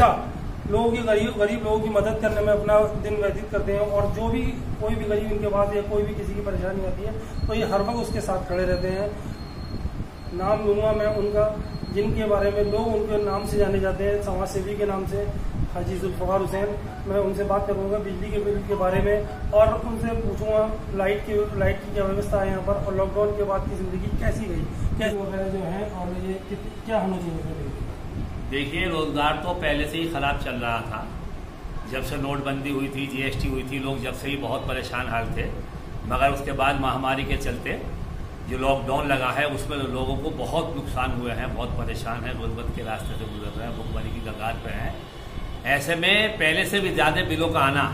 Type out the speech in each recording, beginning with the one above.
हमेशा लोगों की गरीब लोगों की मदद करने में अपना दिन व्यतीत करते हैं और जो भी कोई भी गरीब इनके पास या कोई भी किसी की परेशानी आती है तो ये हर वक्त उसके साथ खड़े रहते हैं। नाम लूंगा मैं उनका जिनके बारे में लोग उनके नाम से जाने जाते हैं, समाज सेवी के नाम से, हाजी जुल्फकार हुसैन। मैं उनसे बात करूंगा बिजली के बिल के बारे में और उनसे पूछूंगा लाइट की क्या व्यवस्था है यहाँ पर और लॉकडाउन के बाद की जिंदगी कैसी गई, कैसे वगैरह जो है और ये क्या होना चाहिए। देखिए, रोजगार तो पहले से ही खराब चल रहा था। जब से नोटबंदी हुई थी, जीएसटी हुई थी, लोग जब से ही बहुत परेशान हाल थे। मगर उसके बाद महामारी के चलते जो लॉकडाउन लगा है उसमें लोगों को बहुत नुकसान हुए हैं, बहुत परेशान है, गुर्बत के रास्ते से गुजर रहे हैं, भुखमरी की कगार पे हैं। ऐसे में पहले से भी ज्यादा बिलों का आना,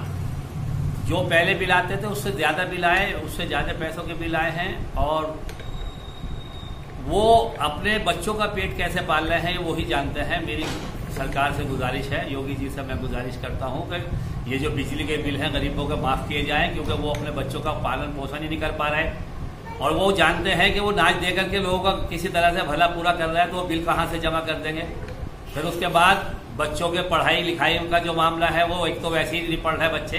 जो पहले बिल आते थे उससे ज्यादा बिल आए, उससे ज्यादा पैसों के बिल आए हैं और वो अपने बच्चों का पेट कैसे पाल रहे हैं वो ही जानते हैं। मेरी सरकार से गुजारिश है, योगी जी से मैं गुजारिश करता हूं कि ये जो बिजली के बिल हैं गरीबों के माफ किए जाएं, क्योंकि वो अपने बच्चों का पालन पोषण ही नहीं कर पा रहे और वो जानते हैं कि वो नाच दे करके लोगों का किसी तरह से भला पूरा कर रहा है तो वो बिल कहाँ से जमा कर देंगे। फिर उसके बाद बच्चों के पढ़ाई लिखाई उनका जो मामला है वो एक तो वैसे ही नहीं पढ़ रहे बच्चे,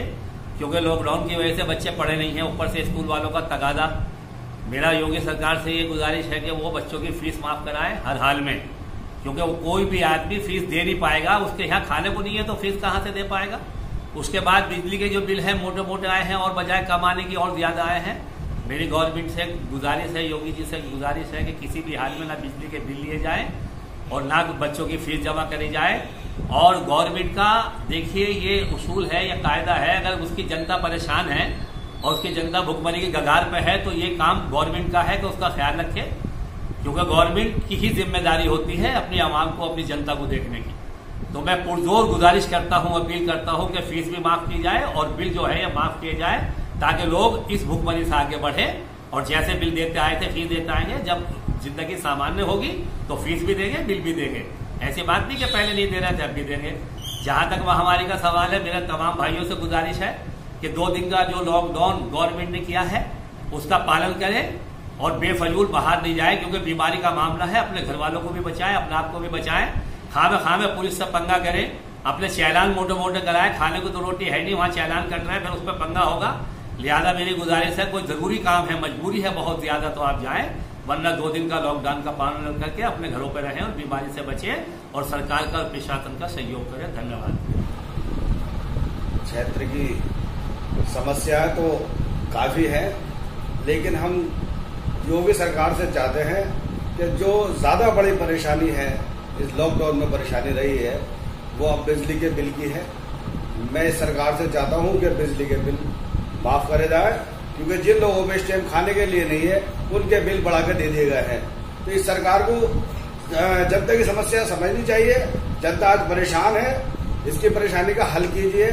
क्योंकि लॉकडाउन की वजह से बच्चे पढ़े नहीं हैं, ऊपर से स्कूल वालों का तगादा। मेरा योगी सरकार से ये गुजारिश है कि वो बच्चों की फीस माफ कराए हर हाल में, क्योंकि वो कोई भी आदमी फीस दे नहीं पाएगा, उसके यहाँ खाने को नहीं है तो फीस कहाँ से दे पाएगा। उसके बाद बिजली के जो बिल है मोटे मोटे आए हैं और बजाय कमाने की और ज्यादा आए हैं। मेरी गवर्नमेंट से गुजारिश है, योगी जी से गुजारिश है कि किसी भी हाल में ना बिजली के बिल लिए जाए और ना बच्चों की फीस जमा करी जाए। और गवर्नमेंट का देखिए ये उसूल है या कायदा है, अगर उसकी जनता परेशान है और उसकी जनता भुखमरी की कगार पे है तो ये काम गवर्नमेंट का है कि उसका ख्याल रखे, क्योंकि गवर्नमेंट की ही जिम्मेदारी होती है अपनी आवाम को, अपनी जनता को देखने की। तो मैं पुरजोर गुजारिश करता हूं, अपील करता हूं कि फीस भी माफ की जाए और बिल जो है ये माफ किए जाए, ताकि लोग इस भुखमरी से आगे बढ़े और जैसे बिल देते आए थे फीस देते आएंगे। जब जिंदगी सामान्य होगी तो फीस भी देंगे, बिल भी देंगे। ऐसी बात नहीं कि पहले नहीं दे रहे थे अब भी देंगे। जहां तक महामारी का सवाल है, मेरे तमाम भाइयों से गुजारिश है कि 2 दिन का जो लॉकडाउन गवर्नमेंट ने किया है उसका पालन करें और बेफजूल बाहर नहीं जाए, क्योंकि बीमारी का मामला है। अपने घर वालों को भी बचाएं, अपने आप को भी बचाएं। खामे पुलिस से पंगा करें, अपने चालान मोटे मोटे कराएं। खाने को तो रोटी है नहीं, वहां चालान कट रहा है, फिर उस पर पंगा होगा। लिहाजा मेरी गुजारिश है, कोई जरूरी काम है, मजबूरी है बहुत ज्यादा तो आप जाएं, वरना 2 दिन का लॉकडाउन का पालन करके अपने घरों पर रहें और बीमारी से बचें और सरकार का और प्रशासन का सहयोग करें। धन्यवाद। क्षेत्र की समस्या तो काफी है, लेकिन हम योगी सरकार से चाहते हैं कि जो ज्यादा बड़ी परेशानी है इस लॉकडाउन में परेशानी रही है वो अब बिजली के बिल की है। मैं इस सरकार से चाहता हूं कि बिजली के बिल माफ करे जाए, क्योंकि जिन लोगों को इस टाइम खाने के लिए नहीं है उनके बिल बढ़ा के दे दिए गए हैं। तो इस सरकार को जनता की समस्या समझनी चाहिए। जनता आज परेशान है, इसकी परेशानी का हल कीजिए।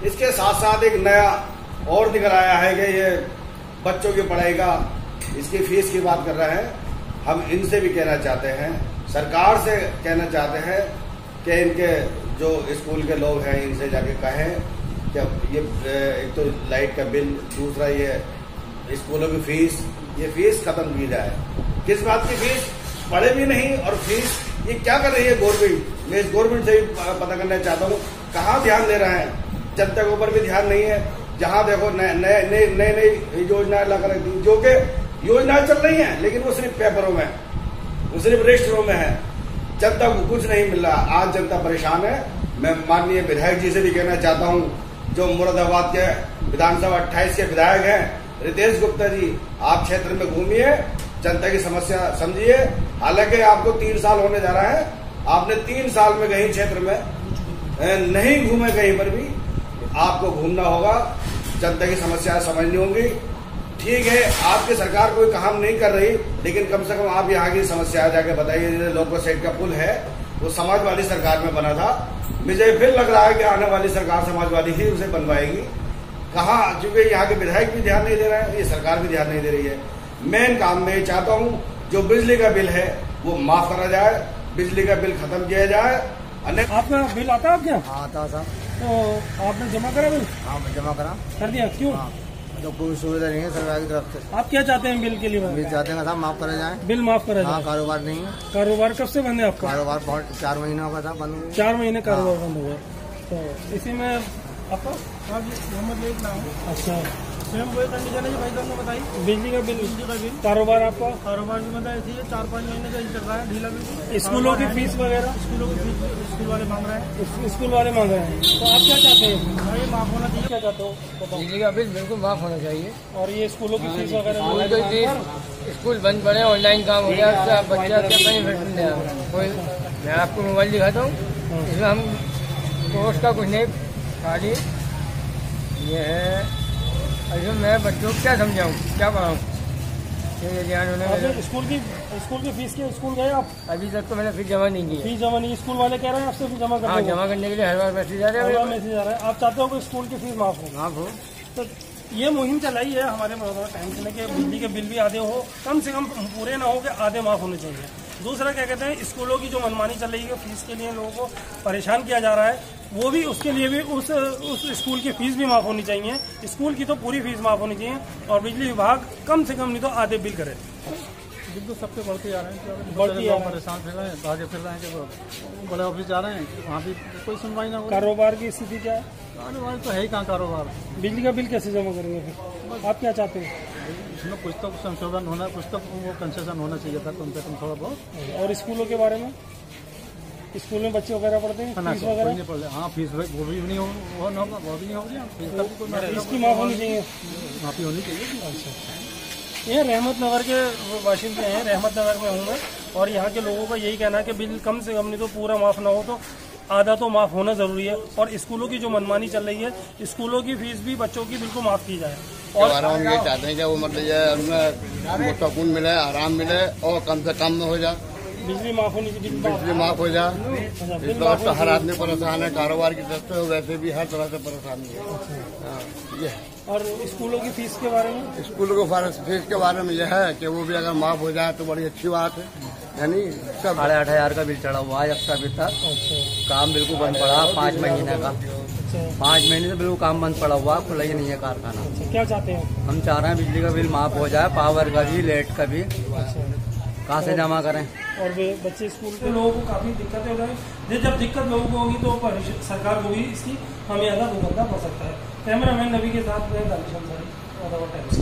इसके साथ साथ एक नया और निकल आया है कि ये बच्चों की पढ़ाई का, इसकी फीस की बात कर रहे हैं। हम इनसे भी कहना चाहते हैं, सरकार से कहना चाहते हैं कि इनके जो स्कूल के लोग हैं इनसे जाके कहें कि ये एक तो लाइट का बिल, दूसरा ये स्कूलों की फीस, ये फीस खत्म की जाए। किस बात की फीस? पढ़े भी नहीं और फीस ये क्या कर रही है गवर्नमेंट? मैं इस गवर्नमेंट से भी पता करना चाहता हूँ कहाँ ध्यान दे रहे हैं। जनता के ऊपर भी ध्यान नहीं है। जहाँ देखो नई योजनाएं लगा रखी, जो कि योजनाएं चल रही हैं लेकिन वो सिर्फ पेपरों में, वो सिर्फ रजिस्टरों में है। जनता को कुछ नहीं मिल रहा। आज जनता परेशान है। मैं माननीय विधायक जी से भी कहना चाहता हूँ, जो मुरादाबाद के विधानसभा 28 के विधायक हैं, रितेश गुप्ता जी, आप क्षेत्र में घूमिए, जनता की समस्या समझिए। हालांकि आपको 3 साल होने जा रहा है, आपने 3 साल में कहीं क्षेत्र में नहीं घूमे, कहीं पर भी आपको घूमना होगा, जनता की समस्या समझनी होगी। ठीक है, आपकी सरकार कोई काम नहीं कर रही, लेकिन कम से कम आप यहाँ की समस्या जाके बताइए। जैसे लोकल साइड का पुल है वो समाजवादी सरकार में बना था, मुझे फिर लग रहा है कि आने वाली सरकार समाजवादी ही उसे बनवाएगी। कहाँ? क्योंकि यहाँ के विधायक भी ध्यान नहीं दे रहे हैं, ये सरकार भी ध्यान नहीं दे रही है। मेन काम मैं चाहता हूँ जो बिजली का बिल है वो माफ करा जाए, बिजली का बिल खत्म किया जाए। आपका बिल आता है क्या? हाँ आता साहब। तो आपने जमा करा बिल? हाँ मैं जमा करा। कर दिया? क्यों? हाँ, तो कोई सुविधा नहीं है सरकार की तरफ से। आप क्या चाहते हैं बिल के लिए? बिल चाहते हैं साहब माफ करे जाए। बिल माफ करा हाँ, जाए। कारोबार नहीं है। कारोबार कब से बंद है आपका? कारोबार बहुत 4 महीने का था बंद हुआ। 4 महीने कारोबार बंद हुआ। तो इसी में आपका मोहम्मद नाम है। अच्छा, सेम वही कंडीशन है जो भाई साहब ने बताई। बिजली का बिल, कारोबार आपका? कारोबार भी मतलब ऐसी है, 4-5 महीने का ही चल रहा है, ढीला बिल्कुल। स्कूलों की फीस वगैरह? स्कूलों की फीस स्कूल वाले मांग रहे हैं। स्कूल वाले मांग रहे हैं, तो आप क्या चाहते हैं? ये माफ होना चाहिए। क्या चाहते हो बताओ? बिजली का बिल बिल्कुल माफ होना चाहिए। और ये स्कूलों की फीस वगैरह? स्कूल बंद पड़े, ऑनलाइन काम हो गया, बच्चा कोई। मैं आपको मोबाइल दिखाता हूँ, इसमें हम कोर्स का कुछ नहीं, खाली ये है। अरे मैं बच्चों को क्या समझाऊँ, क्या पढ़ाऊँ? ये ध्यान होने स्कूल की फीस के स्कूल गए आप? अभी तक तो मैंने फीस जमा नहीं की। फीस जमा नहीं? स्कूल वाले कह रहे हैं आपसे फीस जमा करने? हाँ, जमा करने के लिए हर बार मैसेज आ रहा है। मैसेज आ रहा है। आप चाहते हो कि स्कूल की फीस माफ हो? माफ हो। तो ये मुहिम चलाई है हमारे बड़ौदा टाइम्स ने कि बिजली के बिल भी आधे हो, कम से कम पूरे ना हो के आधे माफ होने चाहिए। दूसरा क्या कहते हैं, स्कूलों की जो मनमानी चल रही है, फीस के लिए लोगों को परेशान किया जा रहा है, वो भी उसके लिए भी उस स्कूल की फीस भी माफ होनी चाहिए। स्कूल की तो पूरी फीस माफ होनी चाहिए और बिजली विभाग कम से कम नहीं तो आधे बिल करे। बिल तो सबके बढ़ते जा रहे हैं, बढ़ती आ रहे हैं। परेशान फिर रहे हैं, भागे फिर रहे हैं कि बड़े ऑफिस जा रहे हैं, वहाँ भी कोई सुनवाई ना हो। कारोबार की स्थिति क्या है? कारोबार तो है ही कहाँ कारोबार। बिजली का बिल कैसे जमा करेंगे फिर? आप क्या चाहते हैं? इसमें कुछ तो संशोधन होना, कुछ तो वो कंसेशन होना चाहिए था कम से कम थोड़ा बहुत। और स्कूलों के बारे में? स्कूल में बच्चे वगैरह पढ़ते हैं, फीस वगैरह? नहीं पढ़। हाँ, फीस वो भी नहीं हो, वो भी नहीं होगी। फीस का भी कोई इसकी माफ होनी चाहिए। माफी होनी चाहिए। अच्छा, ये रहमत नगर के बाशिंदे हैं, रहमत नगर में हूँ मैं, और यहाँ के लोगों का यही कहना है कि बिल कम से कम नहीं तो पूरा माफ ना हो तो आधा तो माफ होना जरूरी है। और स्कूलों की जो मनमानी चल रही है, स्कूलों की फीस भी बच्चों की बिल्कुल माफ की जाए। और हम ये चाहते हैं कि वो मतलब उनमें सुकून मिले, आराम मिले और कम से कम में हो जाए। बिजली माफ होनी चाहिए। बिजली माफ हो जाए। इस तरह से हर आदमी परेशान है, कारोबार की तरफ से वैसे भी हर तरह से परेशानी है। ये और स्कूलों की फीस के बारे में? स्कूलों को फीस के बारे में यह है कि वो भी अगर माफ हो जाए तो बड़ी अच्छी बात है। यानी सब 8,500 का बिल चढ़ा हुआ है अब तक। काम बिल्कुल बंद पड़ा 5 महीने का। 5 महीने से बिल्कुल काम बंद पड़ा हुआ, खुला ही नहीं है कारखाना। क्या चाहते हैं? हम चाह रहे हैं बिजली का बिल माफ हो जाए, पावर का भी, लाइट का भी। कहाँ से जमा करें? और वे बच्चे स्कूल के लोगों को काफी दिक्कतें हो जाएंगी। जब दिक्कत लोगों को होगी तो सरकार को भी इसकी हमें ज्यादा भुगतना पड़ सकता है। कैमरामैन नबी के साथ मैं दानिश अंसारी, बड़ौदा टाइम्स।